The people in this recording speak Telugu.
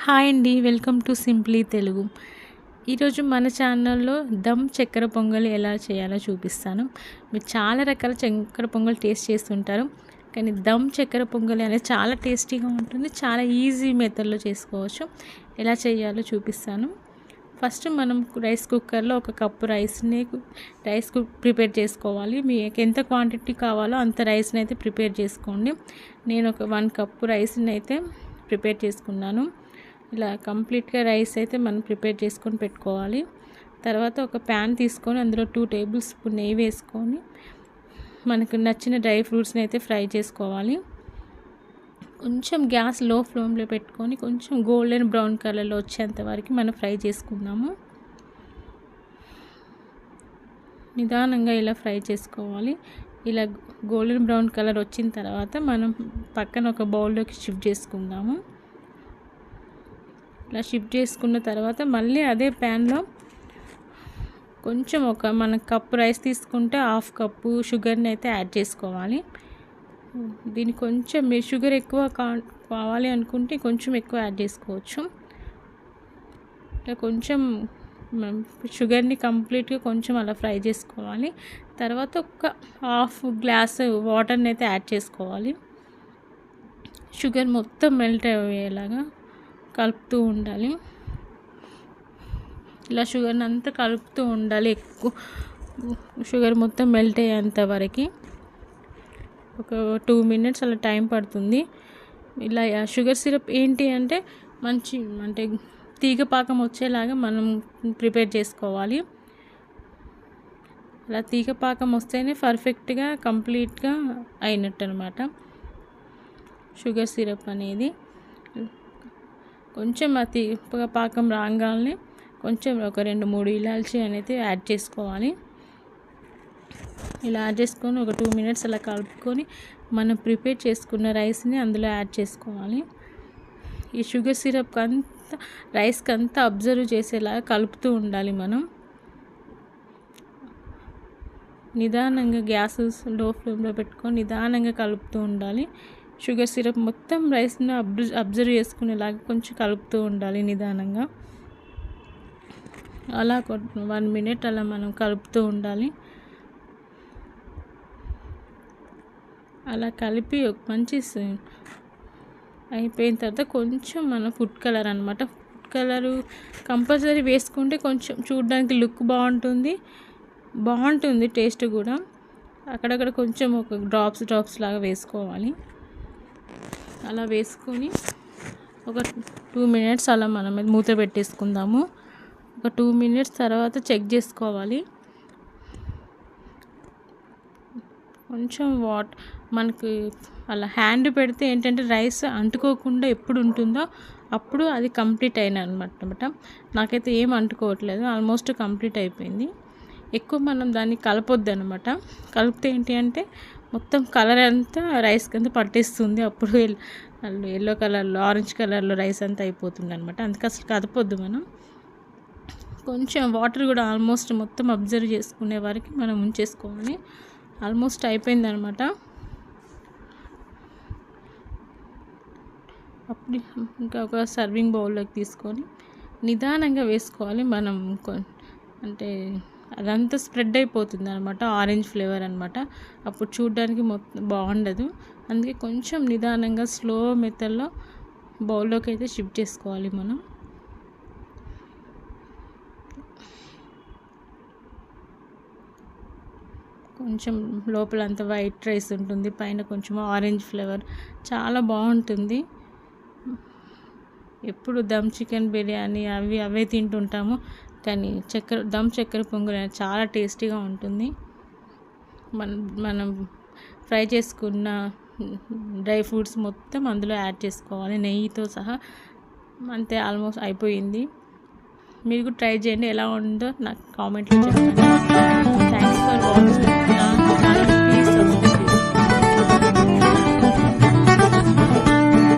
హాయ్ అండి, వెల్కమ్ టు సింప్లీ తెలుగు. ఈరోజు మన ఛానల్లో దమ్ చక్కెర పొంగలి ఎలా చేయాలో చూపిస్తాను. మీరు చాలా రకాల చక్కెర పొంగల్ టేస్ట్ చేస్తుంటారు, కానీ దమ్ చక్కెర పొంగలి అనేది చాలా టేస్టీగా ఉంటుంది. చాలా ఈజీ మెథడ్లో చేసుకోవచ్చు. ఎలా చేయాలో చూపిస్తాను. ఫస్ట్ మనం రైస్ కుక్కర్లో ఒక కప్పు రైస్ ప్రిపేర్ చేసుకోవాలి. మీకు ఎంత క్వాంటిటీ కావాలో అంత రైస్ని అయితే ప్రిపేర్ చేసుకోండి. నేను ఒక 1 కప్పు రైస్ని అయితే ప్రిపేర్ చేసుకున్నాను. ఇలా కంప్లీట్గా రైస్ అయితే మనం ప్రిపేర్ చేసుకొని పెట్టుకోవాలి. తర్వాత ఒక ప్యాన్ తీసుకొని అందులో 2 టేబుల్ స్పూన్ నెయ్యి వేసుకొని మనకు నచ్చిన డ్రై ఫ్రూట్స్ని అయితే ఫ్రై చేసుకోవాలి. కొంచెం గ్యాస్ లో ఫ్లేమ్లో పెట్టుకొని కొంచెం గోల్డెన్ బ్రౌన్ కలర్లో వచ్చేంత వరకు మనం ఫ్రై చేసుకుందాము. నిదానంగా ఇలా ఫ్రై చేసుకోవాలి. ఇలా గోల్డెన్ బ్రౌన్ కలర్ వచ్చిన తర్వాత మనం పక్కన ఒక బౌల్లోకి షిఫ్ట్ చేసుకుందాము. ఇలా షిఫ్ట్ చేసుకున్న తర్వాత మళ్ళీ అదే ప్యాన్లో కొంచెం మన కప్పు రైస్ తీసుకుంటే 1/2 కప్పు షుగర్ని అయితే యాడ్ చేసుకోవాలి. దీనికి కొంచెం మీరు షుగర్ ఎక్కువ కావాలి అనుకుంటే కొంచెం ఎక్కువ యాడ్ చేసుకోవచ్చు. ఇలా కొంచెం షుగర్ని కంప్లీట్గా కొంచెం అలా ఫ్రై చేసుకోవాలి. తర్వాత ఒక 1/2 గ్లాస్ వాటర్ని అయితే యాడ్ చేసుకోవాలి. షుగర్ మొత్తం మెల్ట్ అయ్యేలాగా కలుపుతూ ఉండాలి. ఇలా షుగర్ని అంతా కలుపుతూ ఉండాలి. ఎక్కువ షుగర్ మొత్తం మెల్ట్ అయ్యేంత వరకు ఒక 2 మినిట్స్ అలా టైం పడుతుంది. ఇలా షుగర్ సిరప్ ఏంటి అంటే అంటే తీగ పాకం వచ్చేలాగా మనం ప్రిపేర్ చేసుకోవాలి. అలా తీగ పాకం వస్తేనే పర్ఫెక్ట్గా కంప్లీట్గా అయినట్టు అనమాట షుగర్ సిరప్ అనేది. కొంచెం తీగ పాకం రాగానే కొంచెం ఒక 2-3 ఇలాచీ అనేది యాడ్ చేసుకోవాలి. ఇలా యాడ్ చేసుకొని ఒక 2 మినిట్స్ అలా కలుపుకొని మనం ప్రిపేర్ చేసుకున్న రైస్ని అందులో యాడ్ చేసుకోవాలి. ఈ షుగర్ సిరప్ అంతా రైస్కి అంతా అబ్జర్వ్ చేసేలాగా కలుపుతూ ఉండాలి. మనం నిదానంగా గ్యాస్ లో ఫ్లేమ్లో పెట్టుకొని నిదానంగా కలుపుతూ ఉండాలి. షుగర్ సిరప్ మొత్తం రైస్ని అబ్జర్వ్ చేసుకునేలాగా కొంచెం కలుపుతూ ఉండాలి నిదానంగా. అలా 1 మినిట్ అలా మనం కలుపుతూ ఉండాలి. అలా కలిపి మంచి అయిపోయిన తర్వాత కొంచెం మన ఫుడ్ కలర్ అనమాట. ఫుడ్ కలరు కంపల్సరీ వేసుకుంటే కొంచెం చూడడానికి లుక్ బాగుంటుంది, టేస్ట్ కూడా. అక్కడక్కడ కొంచెం ఒక డ్రాప్స్ లాగా వేసుకోవాలి. అలా వేసుకొని ఒక 2 మినిట్స్ అలా మనం మూత పెట్టేసుకుందాము. ఒక 2 మినిట్స్ తర్వాత చెక్ చేసుకోవాలి. కొంచెం మనకి అలా హ్యాండ్ పెడితే ఏంటంటే రైస్ అంటుకోకుండా ఎప్పుడు ఉంటుందో అప్పుడు అది కంప్లీట్ అయిన అనమాట. నాకైతే ఏం అంటుకోవట్లేదు, ఆల్మోస్ట్ కంప్లీట్ అయిపోయింది. ఎక్కువ మనం దాన్ని కలపొద్దు అనమాట. కలిపితే ఏంటి అంటే మొత్తం కలర్ అంతా రైస్కి అంతా పట్టేస్తుంది. అప్పుడు ఎల్లో కలర్లో ఆరెంజ్ కలర్లో రైస్ అంతా అయిపోతుంది అనమాట. అందుకే అసలు కదపొద్దు మనం. కొంచెం వాటర్ కూడా ఆల్మోస్ట్ మొత్తం అబ్జర్వ్ చేసుకునే వరకు మనం ఉంచేసుకోవాలి. ఆల్మోస్ట్ అయిపోయింది అనమాట. అప్పుడు ఇంకా ఒక సర్వింగ్ బౌల్లోకి తీసుకొని నిదానంగా వేసుకోవాలి. మనం అంటే అదంతా స్ప్రెడ్ అయిపోతుంది అనమాట, ఆరెంజ్ ఫ్లేవర్ అనమాట. అప్పుడు చూడడానికి మొత్తం బాగుండదు. అందుకే కొంచెం నిదానంగా స్లో మెథడ్లో బౌల్లోకి అయితే షిఫ్ట్ చేసుకోవాలి మనం. కొంచెం లోపల అంతా వైట్ రైస్ ఉంటుంది, పైన కొంచెం ఆరెంజ్ ఫ్లేవర్, చాలా బాగుంటుంది. ఎప్పుడు దమ్ చికెన్ బిర్యానీ అవే తింటుంటాము, కానీ దమ్ చక్కెర పొంగల్ అనేది చాలా టేస్టీగా ఉంటుంది. మనం ఫ్రై చేసుకున్న డ్రై ఫ్రూట్స్ మొత్తం అందులో యాడ్ చేసుకోవాలి నెయ్యితో సహా. అంతే, ఆల్మోస్ట్ అయిపోయింది. మీరు కూడా ట్రై చేయండి. ఎలా ఉందో నాకు కామెంట్లో చెప్పండి. Thanks for watching.